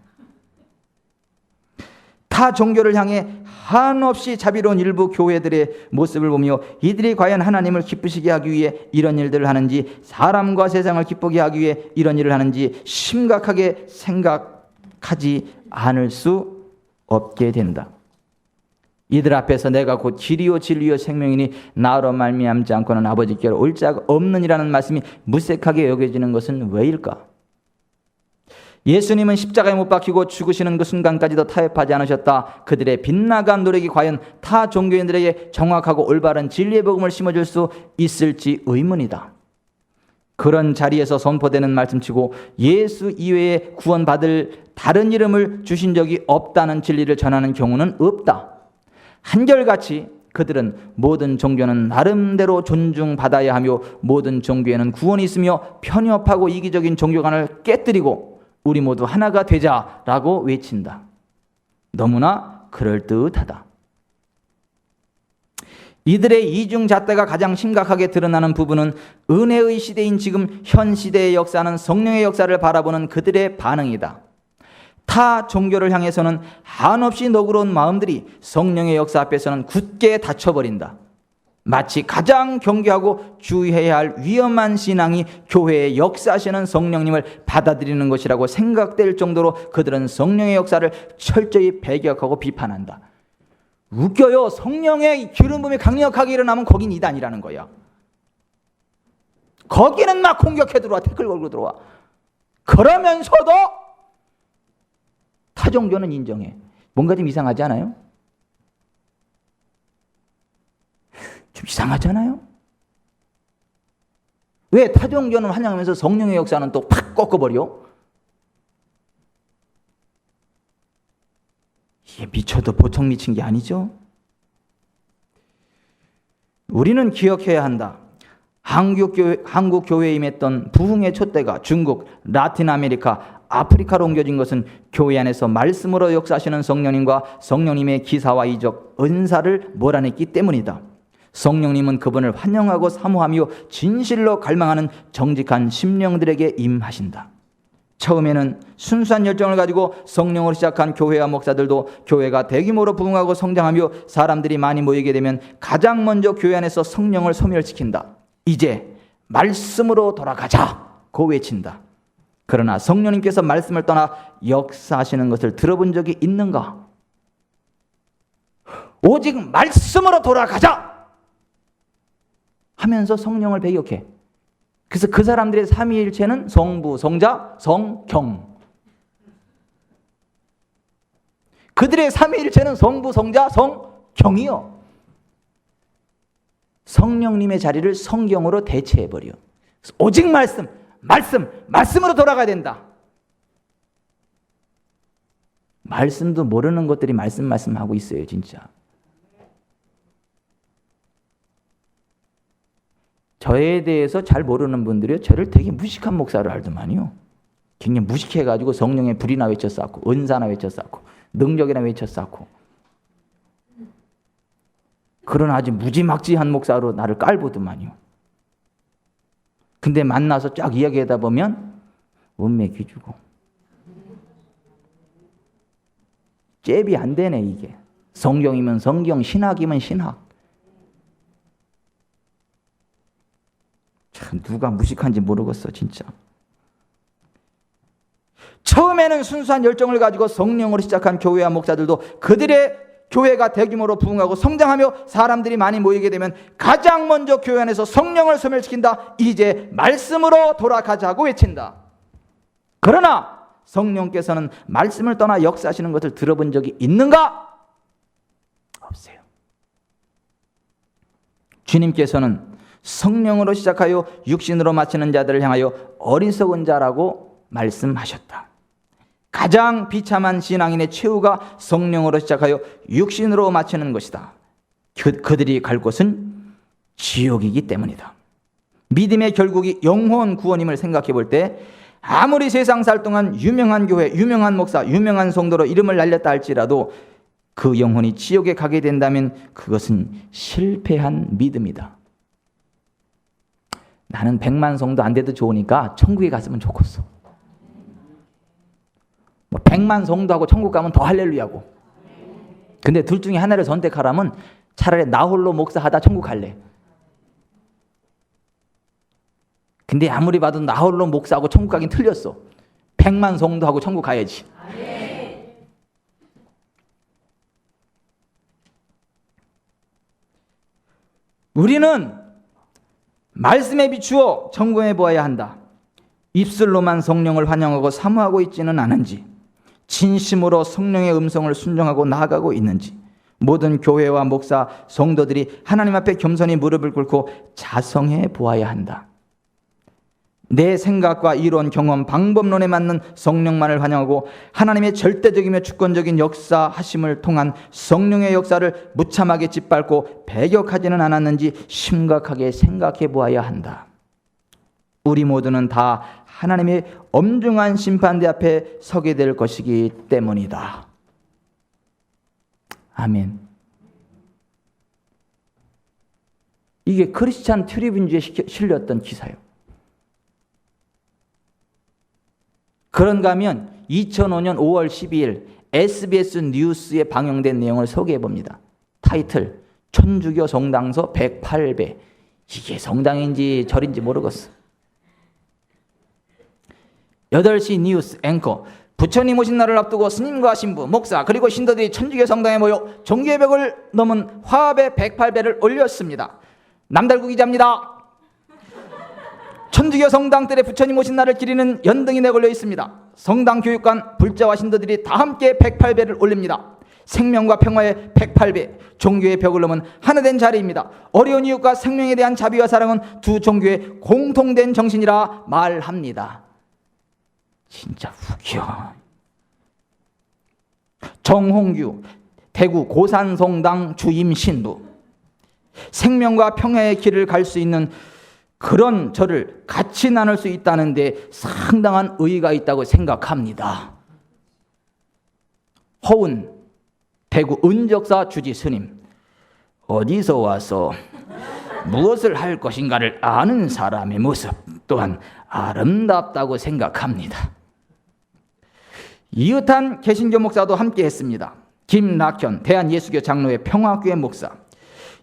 타 종교를 향해 한없이 자비로운 일부 교회들의 모습을 보며 이들이 과연 하나님을 기쁘시게 하기 위해 이런 일들을 하는지 사람과 세상을 기쁘게 하기 위해 이런 일을 하는지 심각하게 생각하지 않을 수 없게 된다. 이들 앞에서 내가 곧 길이요 진리요 생명이니 나로 말미암지 않고는 아버지께로 올 자가 없느니라는 말씀이 무색하게 여겨지는 것은 왜일까? 예수님은 십자가에 못 박히고 죽으시는 그 순간까지도 타협하지 않으셨다. 그들의 빗나간 노력이 과연 타 종교인들에게 정확하고 올바른 진리의 복음을 심어줄 수 있을지 의문이다. 그런 자리에서 선포되는 말씀치고 예수 이외에 구원받을 다른 이름을 주신 적이 없다는 진리를 전하는 경우는 없다. 한결같이 그들은 모든 종교는 나름대로 존중받아야 하며 모든 종교에는 구원이 있으며 편협하고 이기적인 종교관을 깨뜨리고 우리 모두 하나가 되자라고 외친다. 너무나 그럴듯하다. 이들의 이중잣대가 가장 심각하게 드러나는 부분은 은혜의 시대인 지금 현 시대의 역사는 성령의 역사를 바라보는 그들의 반응이다. 타 종교를 향해서는 한없이 너그러운 마음들이 성령의 역사 앞에서는 굳게 닫혀버린다. 마치 가장 경계하고 주의해야 할 위험한 신앙이 교회에 역사하시는 성령님을 받아들이는 것이라고 생각될 정도로 그들은 성령의 역사를 철저히 배격하고 비판한다. 웃겨요. 성령의 기름 부음이 강력하게 일어나면 거긴 이단이라는 거야. 거기는 막 공격해 들어와. 태클 걸고 들어와. 그러면서도 타종교는 인정해. 뭔가 좀 이상하지 않아요? 좀 이상하잖아요? 왜 타종교는 환영하면서 성령의 역사는 또 팍 꺾어버려? 이게 미쳐도 보통 미친 게 아니죠? 우리는 기억해야 한다. 한국 교회에 임했던 부흥의 촛대가 중국, 라틴 아메리카, 아프리카로 옮겨진 것은 교회 안에서 말씀으로 역사하시는 성령님과 성령님의 기사와 이적, 은사를 몰아냈기 때문이다. 성령님은 그분을 환영하고 사모하며 진실로 갈망하는 정직한 심령들에게 임하신다. 처음에는 순수한 열정을 가지고 성령으로 시작한 교회와 목사들도 교회가 대규모로 부흥하고 성장하며 사람들이 많이 모이게 되면 가장 먼저 교회 안에서 성령을 소멸시킨다. 이제 말씀으로 돌아가자고 외친다. 그러나 성령님께서 말씀을 떠나 역사하시는 것을 들어본 적이 있는가? 오직 말씀으로 돌아가자 하면서 성령을 배격해. 그래서 그 사람들의 삼위일체는 성부, 성자, 성경. 그들의 삼위일체는 성부, 성자, 성경이요. 성령님의 자리를 성경으로 대체해버려. 오직 말씀으로 돌아가야 된다. 말씀도 모르는 것들이 말씀하고 있어요, 진짜. 저에 대해서 잘 모르는 분들이요, 저를 되게 무식한 목사로 알더만요. 굉장히 무식해가지고 성령의 불이나 외쳤었고, 은사나 외쳤었고, 능력이나 외쳤었고. 그런 아주 무지막지한 목사로 나를 깔보더만요. 근데 만나서 쫙 이야기하다 보면 은매 기주고 잽이 안 되네. 이게 성경이면 성경, 신학이면 신학. 참 누가 무식한지 모르겠어 진짜. 처음에는 순수한 열정을 가지고 성령으로 시작한 교회와 목사들도 그들의 교회가 대규모로 부흥하고 성장하며 사람들이 많이 모이게 되면 가장 먼저 교회 안에서 성령을 소멸시킨다. 이제 말씀으로 돌아가자고 외친다. 그러나 성령께서는 말씀을 떠나 역사하시는 것을 들어본 적이 있는가? 없어요. 주님께서는 성령으로 시작하여 육신으로 마치는 자들을 향하여 어리석은 자라고 말씀하셨다. 가장 비참한 신앙인의 최후가 성령으로 시작하여 육신으로 마치는 것이다. 그들이 갈 곳은 지옥이기 때문이다. 믿음의 결국이 영혼 구원임을 생각해 볼 때 아무리 세상 살 동안 유명한 교회, 유명한 목사, 유명한 성도로 이름을 날렸다 할지라도 그 영혼이 지옥에 가게 된다면 그것은 실패한 믿음이다. 나는 100만 성도 안 돼도 좋으니까 천국에 갔으면 좋겠어. 100만 성도하고 천국 가면 더 할렐루야고. 근데 둘 중에 하나를 선택하라면 차라리 나 홀로 목사하다 천국 갈래. 근데 아무리 봐도 나 홀로 목사하고 천국 가긴 틀렸어. 100만 성도하고 천국 가야지. 우리는 말씀에 비추어 점검해 보아야 한다. 입술로만 성령을 환영하고 사모하고 있지는 않은지, 진심으로 성령의 음성을 순종하고 나아가고 있는지, 모든 교회와 목사, 성도들이 하나님 앞에 겸손히 무릎을 꿇고 자성해 보아야 한다. 내 생각과 이론, 경험, 방법론에 맞는 성령만을 환영하고 하나님의 절대적이며 주권적인 역사하심을 통한 성령의 역사를 무참하게 짓밟고 배격하지는 않았는지 심각하게 생각해 보아야 한다. 우리 모두는 다 하나님의 엄중한 심판대 앞에 서게 될 것이기 때문이다. 아멘. 이게 크리스찬 트리뷴지에 실렸던 기사예요. 그런가 하면 2005년 5월 12일 SBS 뉴스에 방영된 내용을 소개해 봅니다. 타이틀 천주교 성당서 108배. 이게 성당인지 절인지 모르겠어. 8시 뉴스 앵커 부처님 오신 날을 앞두고 스님과 신부, 목사 그리고 신도들이 천주교 성당에 모여 종교의 벽을 넘은 화합의 108배를 올렸습니다. 남달구 기자입니다. 천주교 성당들의 부처님 오신 날을 기리는 연등이 내걸려 있습니다. 성당 교육관, 불자와 신도들이 다 함께 108배를 올립니다. 생명과 평화의 108배, 종교의 벽을 넘은 하나된 자리입니다. 어려운 이웃과 생명에 대한 자비와 사랑은 두 종교의 공통된 정신이라 말합니다. 진짜 웃겨. 정홍규 대구 고산성당 주임 신부. 생명과 평화의 길을 갈 수 있는 그런 절을 같이 나눌 수 있다는 데 상당한 의의가 있다고 생각합니다. 허운 대구 은적사 주지 스님. 어디서 와서 무엇을 할 것인가를 아는 사람의 모습 또한 아름답다고 생각합니다. 이웃한 개신교 목사도 함께 했습니다. 김낙현 대한예수교 장로회 평화교회 목사.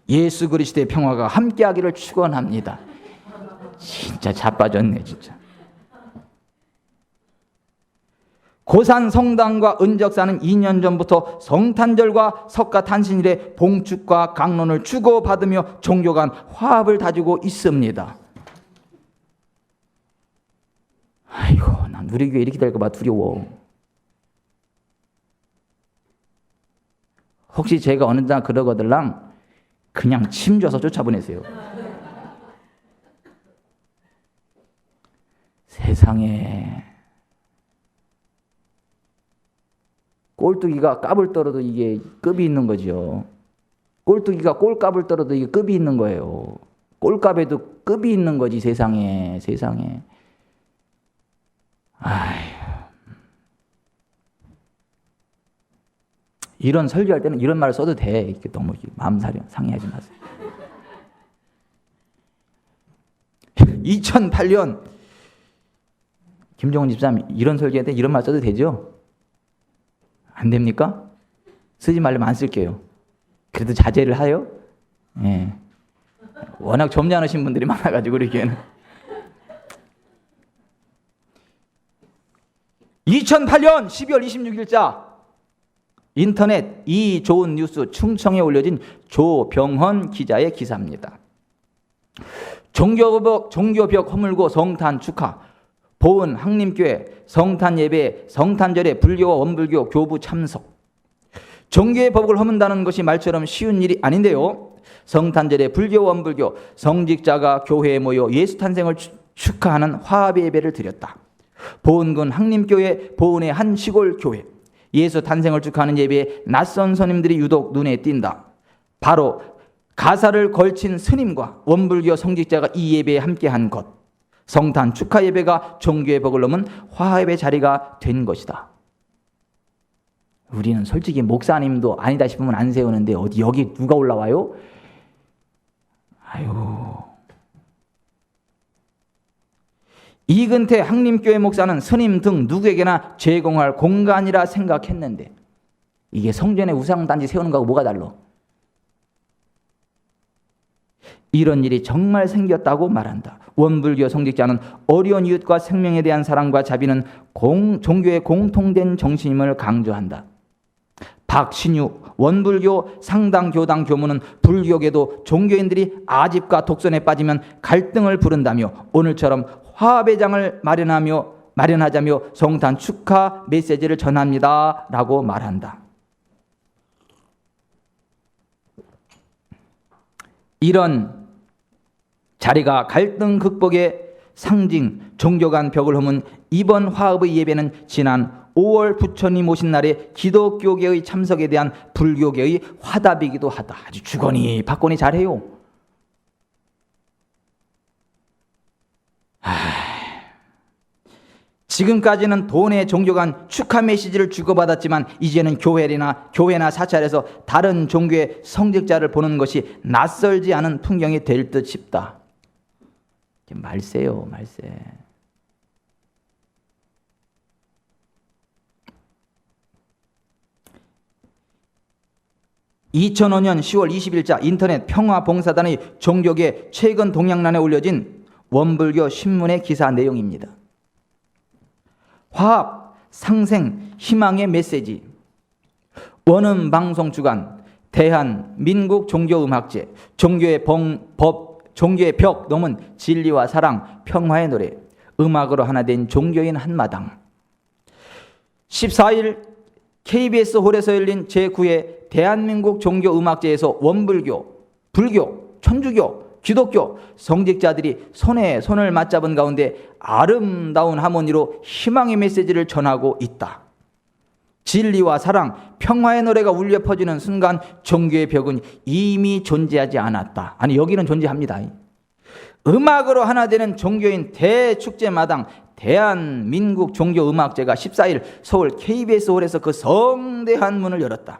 예수 그리스도의 평화가 함께하기를 축원합니다. 진짜 자빠졌네 진짜. 고산 성당과 은적사는 2년 전부터 성탄절과 석가탄신일에 봉축과 강론을 주고받으며 종교 간 화합을 다지고 있습니다. 아이고, 난 우리 교회 이렇게 될까 봐 두려워. 혹시 제가 어느 날 그러거들랑 그냥 침 줘서 쫓아보내세요. 세상에 꼴뚜기가 깝을 떨어도 이게 급이 있는 거죠. 꼴뚜기가 꼴값을 떨어도 이게 급이 있는 거예요. 꼴값에도 급이 있는 거지 세상에. 아휴. 이런 설교할 때는 이런 말을 써도 돼. 이렇게 너무 마음 상해하지 마세요. 2008년 김종훈 집사님 이런 설교할 때 이런 말 써도 되죠? 안 됩니까? 쓰지 말려면 안 쓸게요. 그래도 자제를 하요? 예. 워낙 점잖으신 분들이 많아가지고 우리 교회는. 2008년 12월 26일자 인터넷 이 좋은 뉴스 충청에 올려진 조병헌 기자의 기사입니다. 종교벽 허물고 성탄 축하. 보은 항림교회 성탄 예배 성탄절에 불교와 원불교 교부 참석. 종교의 법을 허문다는 것이 말처럼 쉬운 일이 아닌데요. 성탄절에 불교 원불교 성직자가 교회에 모여 예수 탄생을 축하하는 화합의 예배를 드렸다. 보은군 항림교회 보은의 한 시골 교회 예수 탄생을 축하하는 예배에 낯선 스님들이 유독 눈에 띈다. 바로 가사를 걸친 스님과 원불교 성직자가 이 예배에 함께한 것. 성탄 축하 예배가 종교의 벽을 넘은 화합의 자리가 된 것이다. 우리는 솔직히 목사님도 아니다 싶으면 안 세우는데 어디 여기 누가 올라와요? 아유. 이근태 항림교회 목사는 스님 등 누구에게나 제공할 공간이라 생각했는데 이게 성전에 우상단지 세우는 거하고 뭐가 달라? 이런 일이 정말 생겼다고 말한다. 원불교 성직자는 어려운 이웃과 생명에 대한 사랑과 자비는 종교의 공통된 정신임을 강조한다. 박신유 원불교 상당교당 교무는 불교계도 종교인들이 아집과 독선에 빠지면 갈등을 부른다며 오늘처럼 화합의 장을 마련하자며 성탄 축하 메시지를 전합니다 라고 말한다. 이런 자리가 갈등 극복의 상징, 종교 간 벽을 허문 이번 화합의 예배는 지난 5월 부처님 오신 날에 기독교계의 참석에 대한 불교계의 화답이기도 하다. 아주 주거니 받거니 잘해요. 지금까지는 돈의 종교 간 축하 메시지를 주고받았지만 이제는 교회나 사찰에서 다른 종교의 성직자를 보는 것이 낯설지 않은 풍경이 될 듯 싶다. 말세요, 말세. (2005년 10월 20일자) 인터넷 평화봉사단의 종교계 최근 동향란에 올려진 원불교 신문의 기사 내용입니다. 화합, 상생, 희망의 메시지. 원음 방송 주간 대한민국 종교음악제. 종교의 벽 넘은 진리와 사랑, 평화의 노래. 음악으로 하나 된 종교인 한마당. 14일 KBS 홀에서 열린 제9회 대한민국 종교음악제에서 원불교, 불교, 천주교, 기독교 성직자들이 손에 손을 맞잡은 가운데 아름다운 하모니로 희망의 메시지를 전하고 있다. 진리와 사랑, 평화의 노래가 울려 퍼지는 순간 종교의 벽은 이미 존재하지 않았다. 아니, 여기는 존재합니다. 음악으로 하나 되는 종교인 대축제마당 대한민국 종교음악제가 14일 서울 KBS 홀에서 그 성대한 문을 열었다.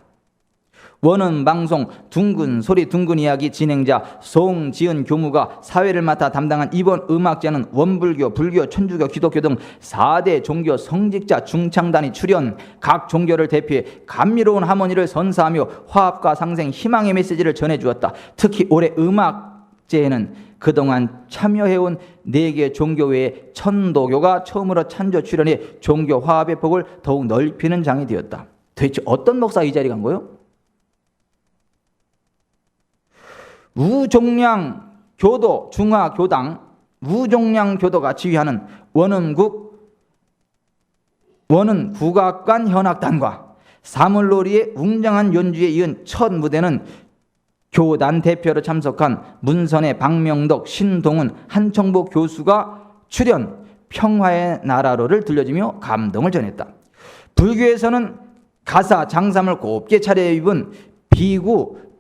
원음 방송 둥근 소리 둥근 이야기 진행자 송지은 교무가 사회를 맡아 담당한 이번 음악제는 원불교, 불교, 천주교, 기독교 등 4대 종교 성직자 중창단이 출연, 각 종교를 대표해 감미로운 하모니를 선사하며 화합과 상생, 희망의 메시지를 전해주었다. 특히 올해 음악제에는 그동안 참여해온 4개 종교 외에 천도교가 처음으로 찬조 출연해 종교 화합의 폭을 더욱 넓히는 장이 되었다. 도대체 어떤 목사 이 자리 간 거예요? 우종량 교도 중화교당 우종량 교도가 지휘하는 원음 국악관 현악단과 사물놀이의 웅장한 연주에 이은 첫 무대는 교단 대표로 참석한 문선의 박명덕, 신동훈, 한청복 교수가 출연, 평화의 나라로를 들려주며 감동을 전했다. 불교에서는 가사 장삼을 곱게 차려입은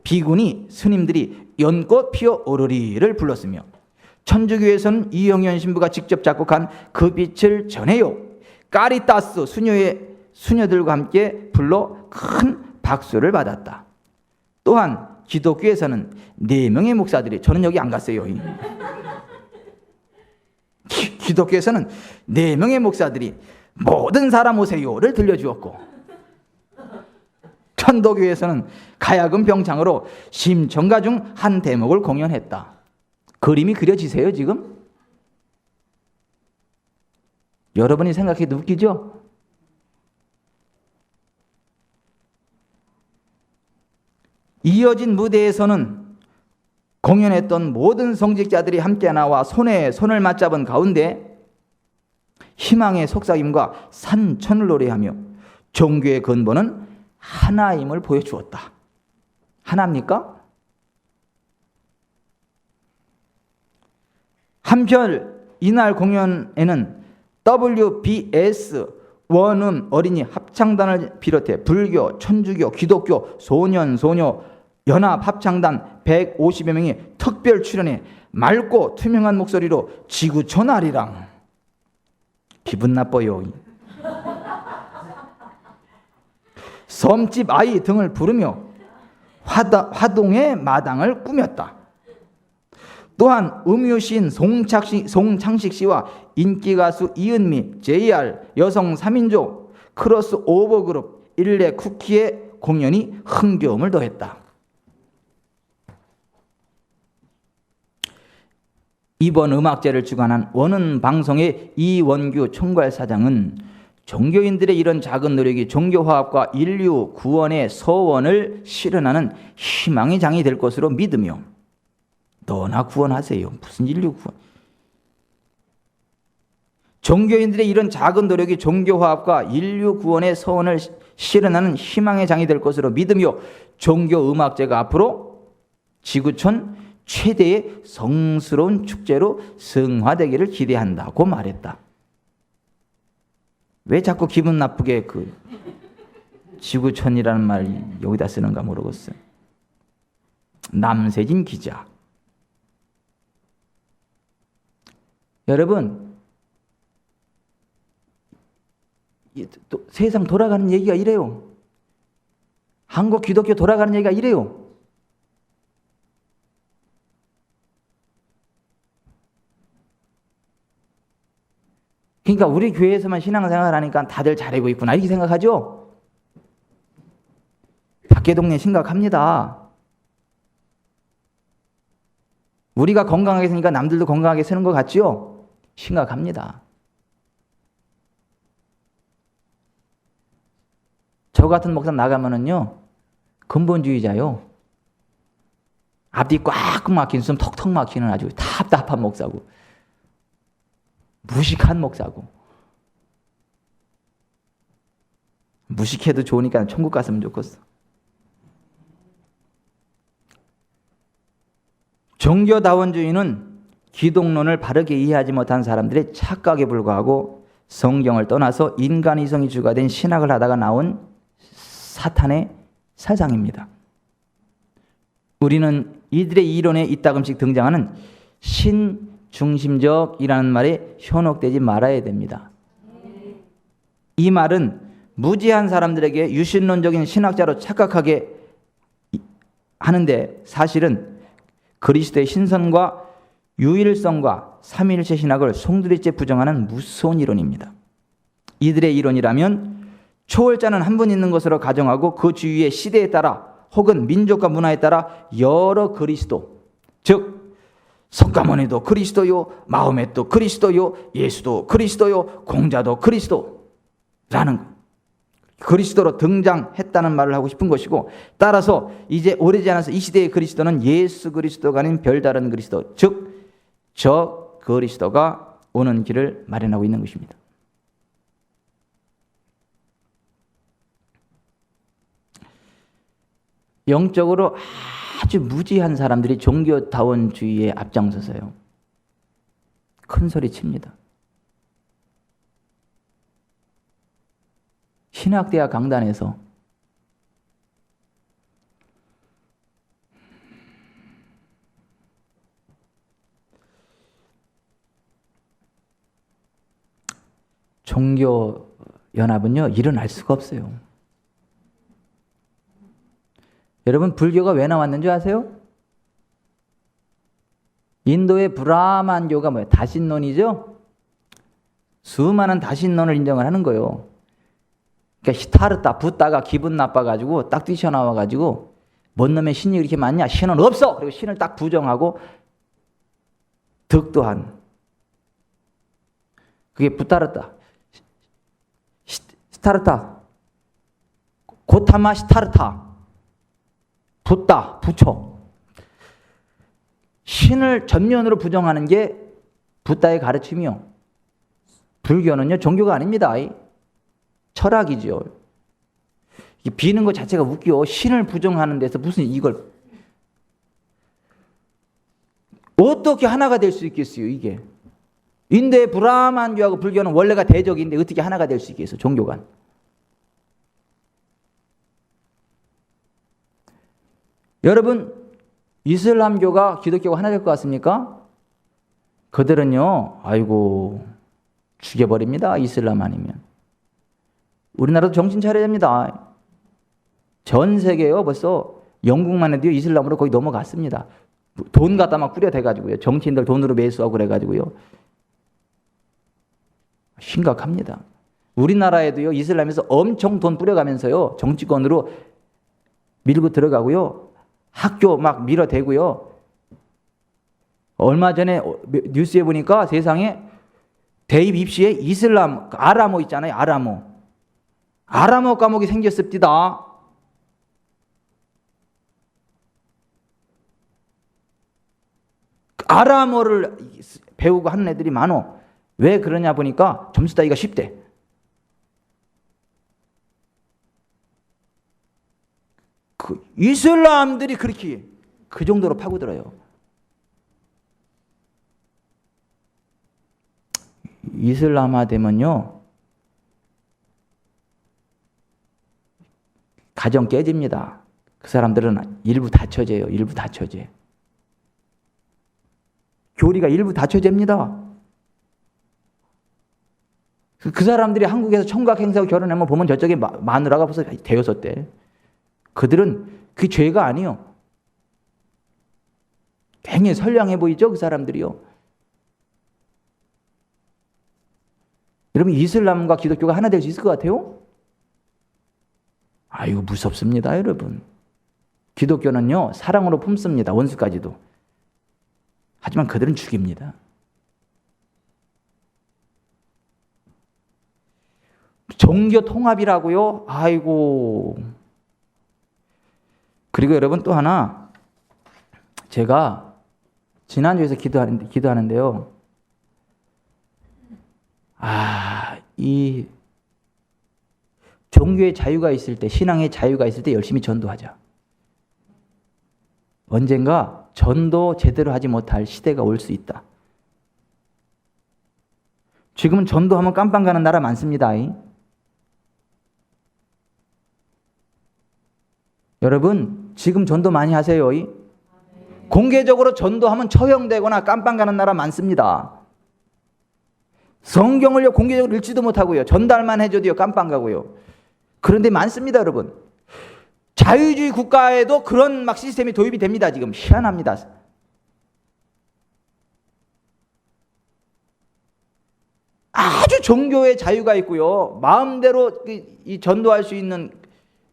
비구니 스님들이 연꽃 피어 오르리를 불렀으며, 천주교에서는 이영현 신부가 직접 작곡한 그 빛을 전해요, 까리따스 수녀들과 함께 불러 큰 박수를 받았다. 또한 기독교에서는 4명의 목사들이, 저는 여기 안 갔어요. 기독교에서는 4명의 목사들이 모든 사람 오세요를 들려주었고, 천도교에서는 가야금 병창으로 심청가 중 한 대목을 공연했다. 그림이 그려지세요 지금? 여러분이 생각해도 웃기죠? 이어진 무대에서는 공연했던 모든 성직자들이 함께 나와 손에 손을 맞잡은 가운데 희망의 속삭임과 산천을 노래하며 종교의 근본은 하나임을 보여주었다. 하나입니까? 한편 이날 공연에는 WBS 원음 어린이 합창단을 비롯해 불교, 천주교, 기독교, 소년, 소녀, 연합 합창단 150여 명이 특별 출연해 맑고 투명한 목소리로 지구촌아리랑, 기분 나빠요, 섬집 아이 등을 부르며 화동의 마당을 꾸몄다. 또한 음유시인 송창식 씨와 인기가수 이은미, JR, 여성 3인조, 크로스 오버그룹 일레 쿠키의 공연이 흥겨움을 더했다. 이번 음악제를 주관한 원음 방송의 이원규 총괄사장은 종교인들의 이런 작은 노력이 종교화합과 인류 구원의 서원을 실현하는 희망의 장이 될 것으로 믿으며, 너나 구원하세요. 무슨 인류 구원. 종교인들의 이런 작은 노력이 종교화합과 인류 구원의 서원을 실현하는 희망의 장이 될 것으로 믿으며 종교음악제가 앞으로 지구촌 최대의 성스러운 축제로 승화되기를 기대한다고 말했다. 왜 자꾸 기분 나쁘게 그 지구촌이라는 말 여기다 쓰는가 모르겠어요. 남세진 기자. 여러분, 또 세상 돌아가는 얘기가 이래요. 한국 기독교 돌아가는 얘기가 이래요. 그러니까 우리 교회에서만 신앙생활을 하니까 다들 잘하고 있구나 이렇게 생각하죠? 밖에 동네 심각합니다. 우리가 건강하게 사니까 남들도 건강하게 사는 것 같죠? 심각합니다. 저 같은 목사 나가면은요, 근본주의자요. 앞뒤 꽉 막힌, 숨 턱턱 막히는 아주 답답한 목사고, 무식한 목사고. 무식해도 좋으니까 천국 갔으면 좋겠어. 종교다원주의는 기독론을 바르게 이해하지 못한 사람들의 착각에 불과하고 성경을 떠나서 인간 이성이 주가 된 신학을 하다가 나온 사탄의 사상입니다. 우리는 이들의 이론에 이따금씩 등장하는 신중심적이라는 말에 현혹되지 말아야 됩니다. 이 말은 무지한 사람들에게 유신론적인 신학자로 착각하게 하는데 사실은 그리스도의 신선과 유일성과 삼위일체 신학을 송두리째 부정하는 무서운 이론입니다. 이들의 이론이라면 초월자는 한 분 있는 것으로 가정하고 그 주위의 시대에 따라 혹은 민족과 문화에 따라 여러 그리스도, 즉 석가모니도 그리스도요, 마호멧도 그리스도요, 예수도 그리스도요, 공자도 그리스도라는 것. 그리스도로 등장했다는 말을 하고 싶은 것이고, 따라서 이제 오래지 않아서 이 시대의 그리스도는 예수 그리스도가 아닌 별다른 그리스도, 즉 저 그리스도가 오는 길을 마련하고 있는 것입니다. 영적으로 아주 무지한 사람들이 종교다원주의에 앞장서서요, 큰 소리 칩니다. 신학대학 강단에서 종교연합은요 일어날 수가 없어요. 여러분, 불교가 왜 나왔는 줄 아세요? 인도의 브라만교가 뭐예요? 다신론이죠? 수많은 다신론을 인정을 하는 거예요. 그러니까 시타르타, 붓다가 기분 나빠가지고 딱 뛰쳐나와가지고 뭔 놈의 신이 이렇게 많냐? 신은 없어! 그리고 신을 딱 부정하고 득도한. 그게 붓타르타. 시타르타. 고타마 시타르타. 붓다, 부처. 신을 전면으로 부정하는 게 붓다의 가르침이요. 불교는요, 종교가 아닙니다. 철학이죠. 비는 것 자체가 웃겨. 신을 부정하는 데서 무슨 이걸 어떻게 하나가 될 수 있겠어요, 이게. 인도의 브라만교하고 불교는 원래가 대적인데 어떻게 하나가 될 수 있겠어요, 종교가. 여러분, 이슬람교가 기독교가 하나 될 것 같습니까? 그들은요, 아이고, 죽여버립니다, 이슬람 아니면. 우리나라도 정신 차려야 됩니다. 전 세계요, 벌써 영국만 해도 이슬람으로 거의 넘어갔습니다. 돈 갖다 막 뿌려대가지고요. 정치인들 돈으로 매수하고 그래가지고요. 심각합니다. 우리나라에도요, 이슬람에서 엄청 돈 뿌려가면서요, 정치권으로 밀고 들어가고요. 학교 막 밀어대고요. 얼마 전에 뉴스에 보니까 세상에 대입 입시에 이슬람, 아라모 있잖아요, 아라모. 아라모 과목이 생겼습니다. 아라모를 배우고 하는 애들이 많어. 왜 그러냐 보니까 점수 따기가 쉽대. 그 이슬람들이 그렇게 그 정도로 파고들어요. 이슬람화 되면요, 가정 깨집니다. 그 사람들은 일부 닫혀져요. 일부 닫혀져요. 교리가 일부 닫혀집니다. 그 사람들이 한국에서 청각 행사하고 결혼하면 보면 저쪽에 마누라가 벌써 대여섯 대. 그들은 그 죄가 아니요. 굉장히 선량해 보이죠, 그 사람들이요. 여러분, 이슬람과 기독교가 하나 될 수 있을 것 같아요? 아이고, 무섭습니다, 여러분. 기독교는요, 사랑으로 품습니다, 원수까지도. 하지만 그들은 죽입니다. 종교 통합이라고요? 아이고. 그리고 여러분 또 하나, 제가 지난주에서 기도하는데요. 이 종교의 자유가 있을 때, 신앙의 자유가 있을 때 열심히 전도하자. 언젠가 전도 제대로 하지 못할 시대가 올 수 있다. 지금은 전도하면 깜빵 가는 나라 많습니다. 여러분, 지금 전도 많이 하세요. 공개적으로 전도하면 처형되거나 깜빵 가는 나라 많습니다. 성경을요, 공개적으로 읽지도 못하고요. 전달만 해줘도요, 깜빵 가고요. 그런데 많습니다, 여러분. 자유주의 국가에도 그런 막 시스템이 도입이 됩니다, 지금. 희한합니다. 아주 종교의 자유가 있고요. 마음대로 이 전도할 수 있는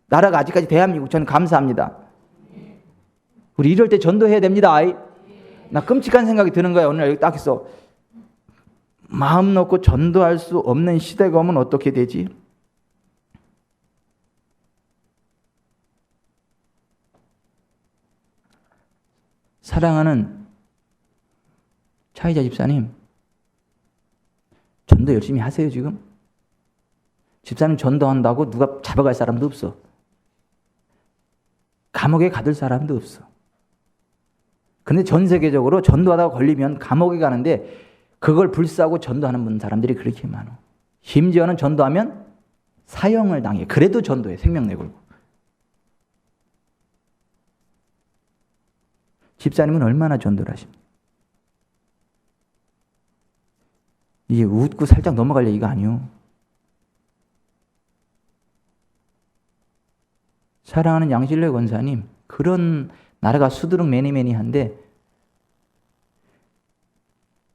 나라가 아직까지 대한민국, 저는 감사합니다. 우리 이럴 때 전도해야 됩니다. 나 끔찍한 생각이 드는 거예요. 오늘 여기 딱 있어. 마음 놓고 전도할 수 없는 시대가 오면 어떻게 되지? 사랑하는 차이자 집사님, 전도 열심히 하세요, 지금? 집사님 전도한다고 누가 잡아갈 사람도 없어. 감옥에 가둘 사람도 없어. 근데 전 세계적으로 전도하다가 걸리면 감옥에 가는데 그걸 불사하고 전도하는 사람들이 그렇게 많아. 심지어는 전도하면 사형을 당해. 그래도 전도해. 생명 내걸고. 집사님은 얼마나 전도를 하십니까? 이게 웃고 살짝 넘어가려 이거 아니요. 사랑하는 양실래 권사님, 그런 나라가 수두룩 매니매니한데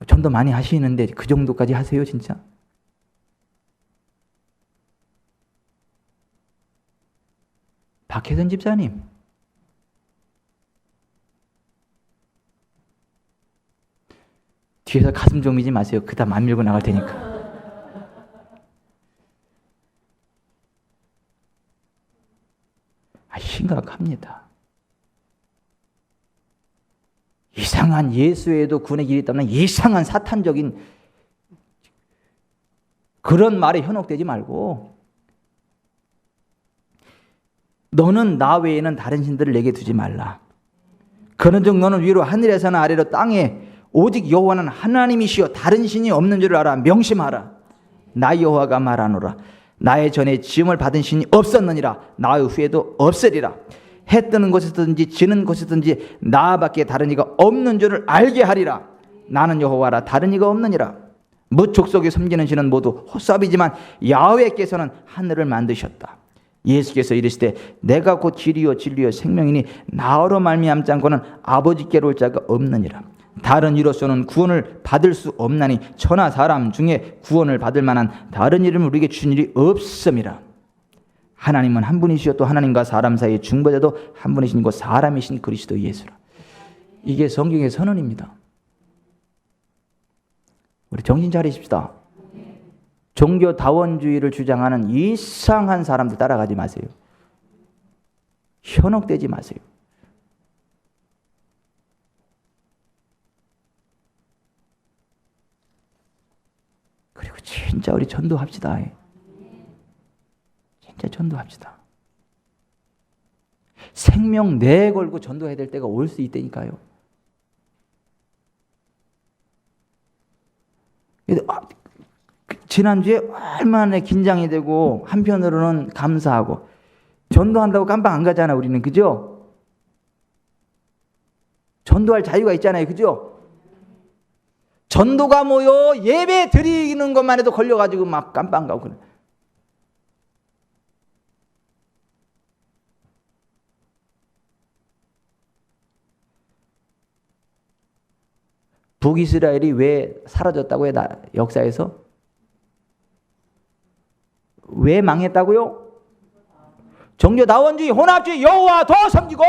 전도 많이 하시는데 그 정도까지 하세요, 진짜? 박혜선 집사님, 뒤에서 가슴 좀 미지 마세요. 그다음 안 밀고 나갈 테니까. 심각합니다. 이상한 예수에도 군의 길이 있다는 이상한 사탄적인 그런 말에 현혹되지 말고, 너는 나 외에는 다른 신들을 내게 두지 말라. 그런즉 너는 위로 하늘에서나 아래로 땅에 오직 여호와는 하나님이시여 다른 신이 없는 줄을 알아. 명심하라. 나 여호와가 말하노라. 나의 전에 지음을 받은 신이 없었느니라. 나의 후에도 없으리라. 해 뜨는 곳에서든지 지는 곳에서든지 나밖에 다른 이가 없는 줄을 알게 하리라. 나는 여호와라, 다른 이가 없느니라. 뭇 족속에 섬기는 신은 모두 헛삽이지만 야훼께서는 하늘을 만드셨다. 예수께서 이르시되 내가 곧 길이요 진리요 생명이니 나로 말미암지 않고는 아버지께로 올 자가 없느니라. 다른 이로서는 구원을 받을 수 없나니 천하 사람 중에 구원을 받을 만한 다른 이름을 우리에게 주신 일이 없음이라. 하나님은 한 분이시요 또 하나님과 사람 사이의 중보자도 한 분이신 곧 사람이신 그리스도 예수라. 이게 성경의 선언입니다. 우리 정신 차리십시다. 종교다원주의를 주장하는 이상한 사람들 따라가지 마세요. 현혹되지 마세요. 그리고 진짜 우리 전도합시다. 진짜 전도합시다. 생명 내걸고 전도해야 될 때가 올 수 있다니까요. 지난주에 얼마나 긴장이 되고 한편으로는 감사하고, 전도한다고 깜빡 안 가잖아 우리는. 그죠? 전도할 자유가 있잖아요. 그죠? 전도가 모여 예배 드리는 것만 해도 걸려가지고 막 깜빵 가고 그래. 북이스라엘이 왜 사라졌다고요? 역사에서? 왜 망했다고요? 종교다원주의, 혼합주의, 여호와 더 섬기고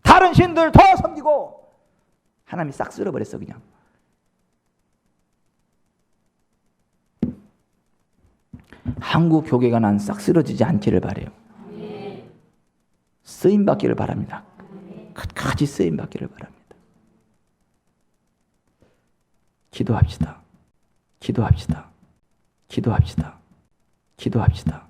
다른 신들 더 섬기고 하나님이 싹 쓸어버렸어 그냥. 한국 교회가 난 싹 쓰러지지 않기를 바라요. 쓰임받기를 바랍니다. 끝까지 쓰임받기를 바랍니다. 기도합시다. 기도합시다. 기도합시다. 기도합시다.